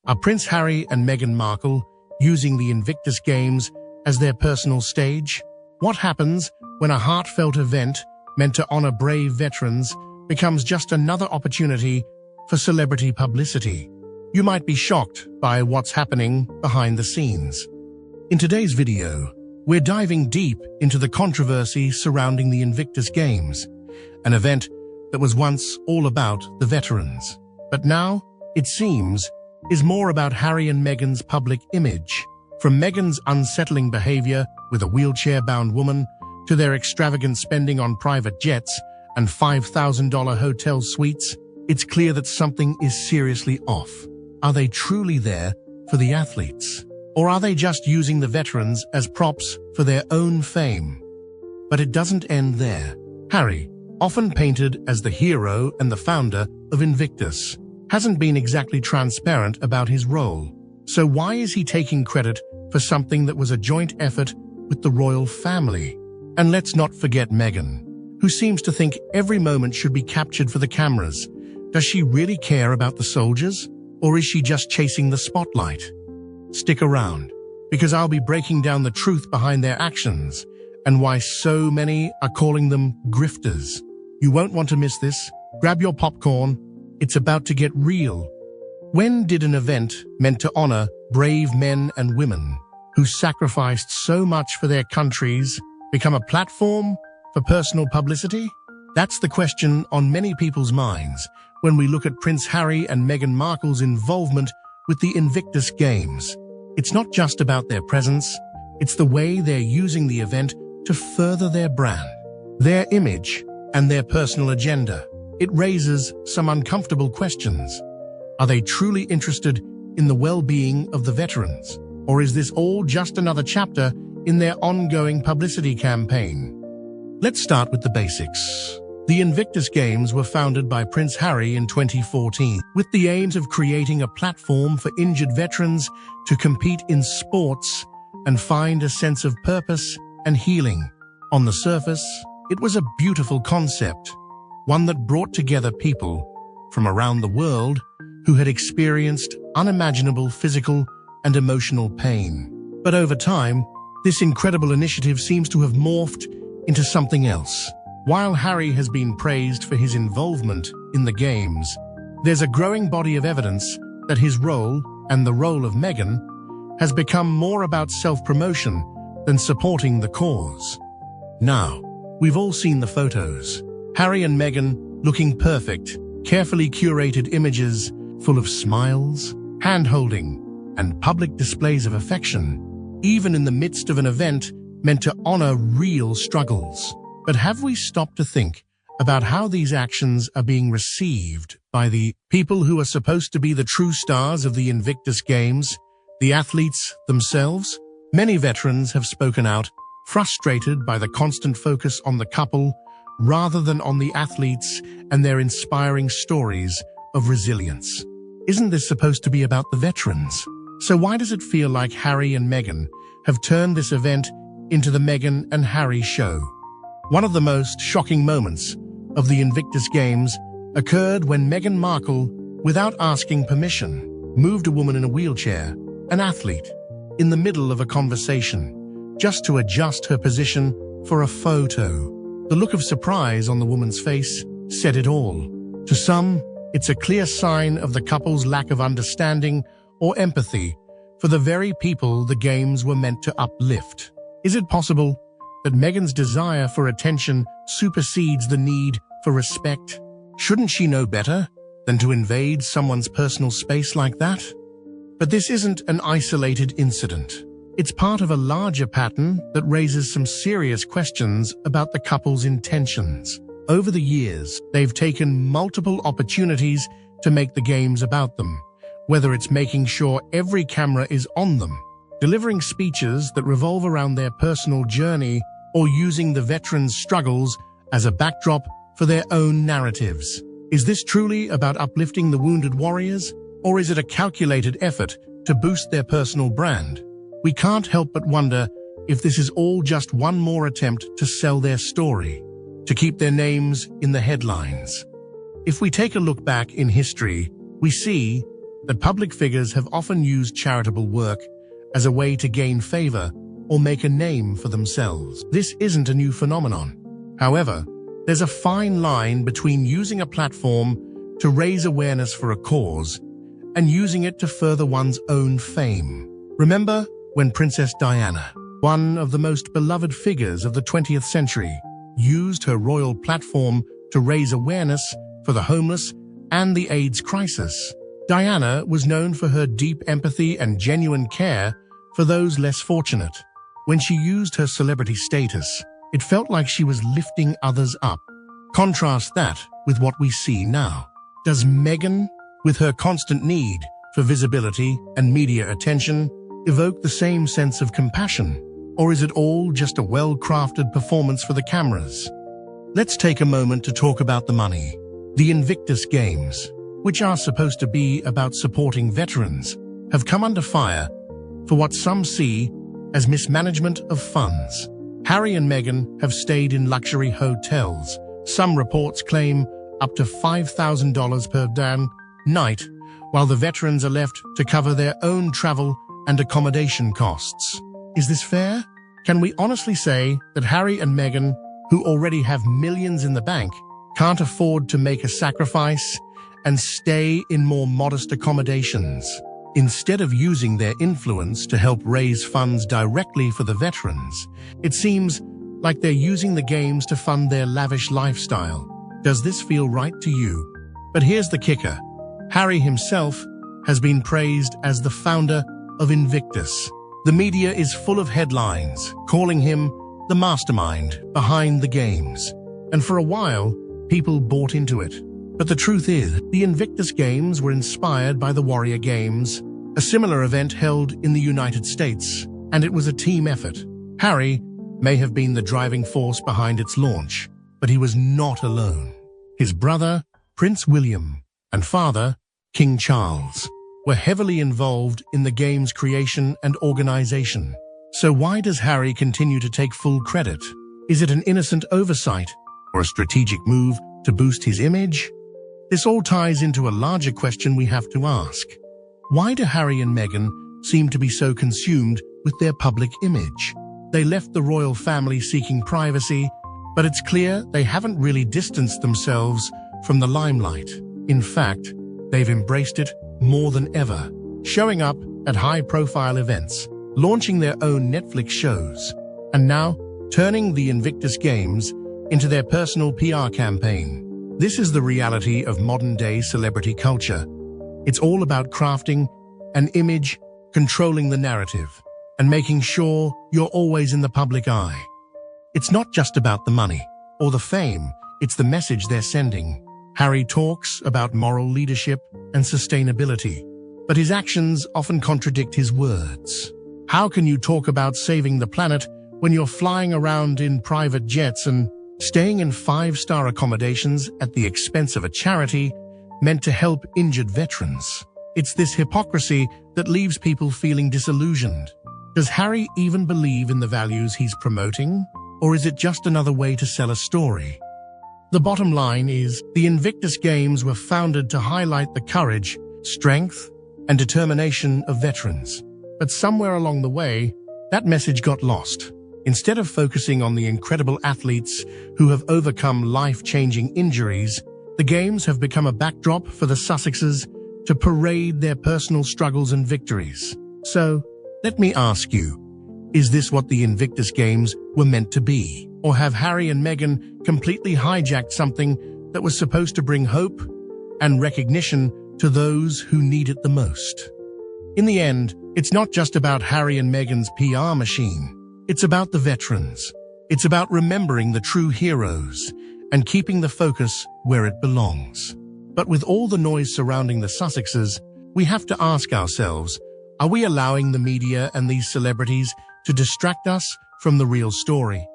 Are Prince Harry and Meghan Markle using the Invictus Games as their personal stage? What happens when a heartfelt event meant to honor brave veterans becomes just another opportunity for celebrity publicity? You might be shocked by what's happening behind the scenes. In today's video, we're diving deep into the controversy surrounding the Invictus Games, an event that was once all about the veterans, but now, it seems, is more about Harry and Meghan's public image. From Meghan's unsettling behavior with a wheelchair-bound woman to their extravagant spending on private jets and $5,000 hotel suites, it's clear that something is seriously off. Are they truly there for the athletes? Or are they just using the veterans as props for their own fame? But it doesn't end there. Harry, often painted as the hero and the founder of Invictus, hasn't been exactly transparent about his role. So why is he taking credit for something that was a joint effort with the royal family? And let's not forget Meghan, who seems to think every moment should be captured for the cameras. Does she really care about the soldiers? Or is she just chasing the spotlight? Stick around, because I'll be breaking down the truth behind their actions and why so many are calling them grifters. You won't want to miss this. Grab your popcorn. It's about to get real. When did an event meant to honor brave men and women who sacrificed so much for their countries become a platform for personal publicity? That's the question on many people's minds when we look at Prince Harry and Meghan Markle's involvement with the Invictus Games. It's not just about their presence, it's the way they're using the event to further their brand, their image, and their personal agenda. It raises some uncomfortable questions. Are they truly interested in the well-being of the veterans? Or is this all just another chapter in their ongoing publicity campaign? Let's start with the basics. The Invictus Games were founded by Prince Harry in 2014, with the aims of creating a platform for injured veterans to compete in sports and find a sense of purpose and healing. On the surface, it was a beautiful concept, one that brought together people from around the world who had experienced unimaginable physical and emotional pain. But over time, this incredible initiative seems to have morphed into something else. While Harry has been praised for his involvement in the Games, there's a growing body of evidence that his role, and the role of Meghan, has become more about self-promotion than supporting the cause. Now, we've all seen the photos. Harry and Meghan looking perfect, carefully curated images full of smiles, hand-holding, and public displays of affection, even in the midst of an event meant to honor real struggles. But have we stopped to think about how these actions are being received by the people who are supposed to be the true stars of the Invictus Games, the athletes themselves? Many veterans have spoken out, frustrated by the constant focus on the couple rather than on the athletes and their inspiring stories of resilience. Isn't this supposed to be about the veterans? So why does it feel like Harry and Meghan have turned this event into the Meghan and Harry show? One of the most shocking moments of the Invictus Games occurred when Meghan Markle, without asking permission, moved a woman in a wheelchair, an athlete, in the middle of a conversation, just to adjust her position for a photo. The look of surprise on the woman's face said it all. To some, it's a clear sign of the couple's lack of understanding or empathy for the very people the Games were meant to uplift. Is it possible that Meghan's desire for attention supersedes the need for respect? Shouldn't she know better than to invade someone's personal space like that? But this isn't an isolated incident. It's part of a larger pattern that raises some serious questions about the couple's intentions. Over the years, they've taken multiple opportunities to make the Games about them, whether it's making sure every camera is on them, delivering speeches that revolve around their personal journey, or using the veterans' struggles as a backdrop for their own narratives. Is this truly about uplifting the wounded warriors, or is it a calculated effort to boost their personal brand? We can't help but wonder if this is all just one more attempt to sell their story, to keep their names in the headlines. If we take a look back in history, we see that public figures have often used charitable work as a way to gain favor or make a name for themselves. This isn't a new phenomenon. However, there's a fine line between using a platform to raise awareness for a cause and using it to further one's own fame. Remember when Princess Diana, one of the most beloved figures of the 20th century, used her royal platform to raise awareness for the homeless and the AIDS crisis? Diana was known for her deep empathy and genuine care for those less fortunate. When she used her celebrity status, it felt like she was lifting others up. Contrast that with what we see now. Does Meghan, with her constant need for visibility and media attention, evoke the same sense of compassion? Or is it all just a well-crafted performance for the cameras? Let's take a moment to talk about the money. The Invictus Games, which are supposed to be about supporting veterans, have come under fire for what some see as mismanagement of funds. Harry and Meghan have stayed in luxury hotels. Some reports claim up to $5,000 per damn night, while the veterans are left to cover their own travel and accommodation costs. Is this fair? Can we honestly say that Harry and Meghan, who already have millions in the bank, can't afford to make a sacrifice and stay in more modest accommodations? Instead of using their influence to help raise funds directly for the veterans, it seems like they're using the games to fund their lavish lifestyle. Does this feel right to you? But here's the kicker. Harry himself has been praised as the founder of Invictus. The media is full of headlines calling him the mastermind behind the games. And for a while, people bought into it. But the truth is, the Invictus Games were inspired by the Warrior Games, a similar event held in the United States, and it was a team effort. Harry may have been the driving force behind its launch, but he was not alone. His brother, Prince William, and father, King Charles, were heavily involved in the game's creation and organization. So why does Harry continue to take full credit? Is it an innocent oversight or a strategic move to boost his image? This all ties into a larger question we have to ask. Why do Harry and Meghan seem to be so consumed with their public image? They left the royal family seeking privacy, but it's clear they haven't really distanced themselves from the limelight. In fact, they've embraced it more than ever, showing up at high-profile events, launching their own Netflix shows, and now turning the Invictus Games into their personal PR campaign. This is the reality of modern-day celebrity culture. It's all about crafting an image, controlling the narrative, and making sure you're always in the public eye. It's not just about the money or the fame, it's the message they're sending. Harry talks about moral leadership and sustainability, but his actions often contradict his words. How can you talk about saving the planet when you're flying around in private jets and staying in five-star accommodations at the expense of a charity meant to help injured veterans? It's this hypocrisy that leaves people feeling disillusioned. Does Harry even believe in the values he's promoting? Or is it just another way to sell a story? The bottom line is, the Invictus Games were founded to highlight the courage, strength, and determination of veterans. But somewhere along the way, that message got lost. Instead of focusing on the incredible athletes who have overcome life-changing injuries, the Games have become a backdrop for the Sussexes to parade their personal struggles and victories. So, let me ask you, is this what the Invictus Games were meant to be? Or have Harry and Meghan completely hijacked something that was supposed to bring hope and recognition to those who need it the most? In the end, it's not just about Harry and Meghan's PR machine. It's about the veterans. It's about remembering the true heroes and keeping the focus where it belongs. But with all the noise surrounding the Sussexes, we have to ask ourselves, are we allowing the media and these celebrities to distract us from the real story?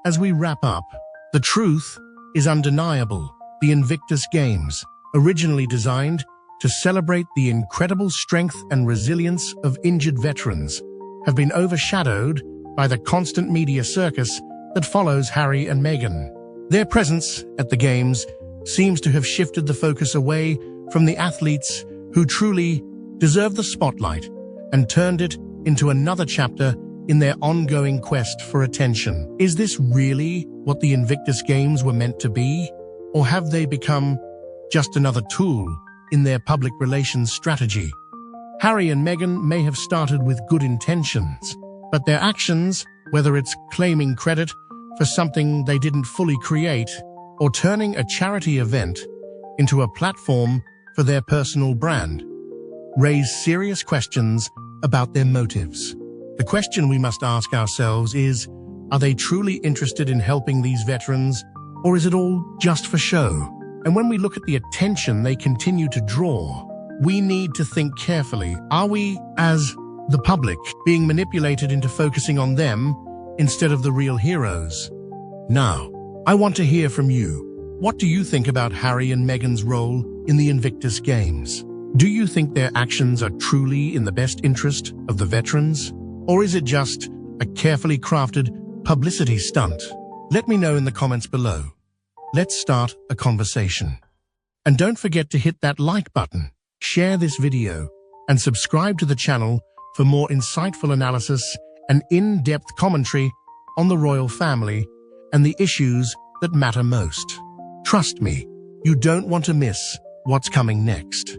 As we wrap up, the truth is undeniable. The Invictus Games, originally designed to celebrate the incredible strength and resilience of injured veterans, have been overshadowed by the constant media circus that follows Harry and Meghan. Their presence at the Games seems to have shifted the focus away from the athletes who truly deserve the spotlight and turned it into another chapter in their ongoing quest for attention. Is this really what the Invictus Games were meant to be? Or have they become just another tool in their public relations strategy? Harry and Meghan may have started with good intentions, but their actions, whether it's claiming credit for something they didn't fully create or turning a charity event into a platform for their personal brand, raise serious questions about their motives. The question we must ask ourselves is, are they truly interested in helping these veterans, or is it all just for show? And when we look at the attention they continue to draw, we need to think carefully. Are we, as the public, being manipulated into focusing on them instead of the real heroes? Now, I want to hear from you. What do you think about Harry and Meghan's role in the Invictus Games? Do you think their actions are truly in the best interest of the veterans? Or is it just a carefully crafted publicity stunt? Let me know in the comments below. Let's start a conversation. And don't forget to hit that like button, share this video, and subscribe to the channel for more insightful analysis and in-depth commentary on the royal family and the issues that matter most. Trust me, you don't want to miss what's coming next.